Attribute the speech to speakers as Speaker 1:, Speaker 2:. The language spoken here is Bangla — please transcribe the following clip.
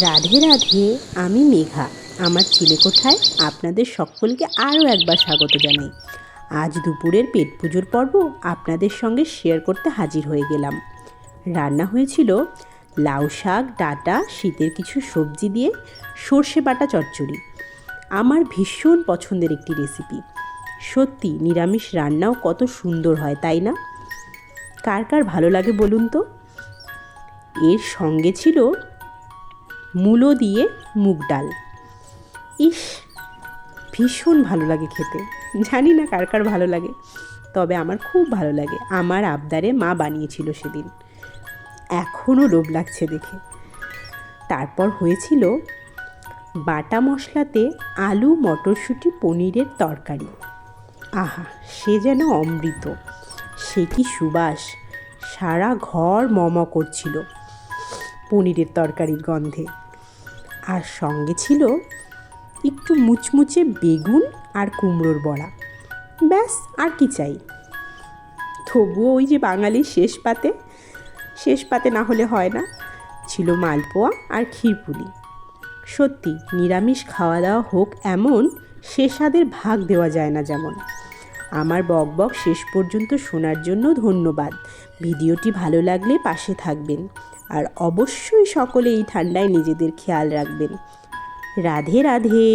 Speaker 1: রাধে রাধে, আমি মেঘা। আমার চিলেকোঠায় আপনাদের সকলকে আরও একবার স্বাগত জানাই। আজ দুপুরের পেট পুজোর পর্ব আপনাদের সঙ্গে শেয়ার করতে হাজির হয়ে গেলাম। রান্না হয়েছিল লাউ শাক, ডাঁটা, শীতের কিছু সবজি দিয়ে সর্ষে বাটা চচ্চড়ি। আমার ভীষণ পছন্দের একটি রেসিপি। সত্যি নিরামিষ রান্নাও কত সুন্দর হয়, তাই না? কার কার ভালো লাগে বলুন তো। এর সঙ্গে ছিল মূলো দিয়ে মুগ ডাল। ইস, ভীষণ ভালো লাগে খেতে। জানি না কার কার ভালো লাগে, তবে আমার খুব ভালো লাগে। আমার আবদারে মা বানিয়েছিল সেদিন, এখনও লোভ লাগছে দেখে। তারপর হয়েছিল বাটা মশলাতে আলু, মটরশুঁটি, পনিরের তরকারি। আহা, সে যেন অমৃত। সে কি সুবাস, সারা ঘর মম করছিল পনিরের তরকারির গন্ধে। আর সঙ্গে ছিল একটু মুচমুচে বেগুন আর কুমড়োর বড়া। ব্যাস, আর কি চাই। তবুও ওই যে বাঙালির শেষ পাতে না হলে হয় না, ছিল মালপোয়া আর ক্ষীরপুলি। সত্যি নিরামিষ খাওয়া দাওয়া হোক এমন, সে স্বাদের ভাগ দেওয়া যায় না যেমন। আমার বকবক শেষ পর্যন্ত শোনার জন্য ধন্যবাদ। ভিডিওটি ভালো লাগলে পাশে থাকবেন, আর অবশ্যই সকলে এই ঠান্ডায় নিজেদের খেয়াল রাখবেন। রাধে রাধে।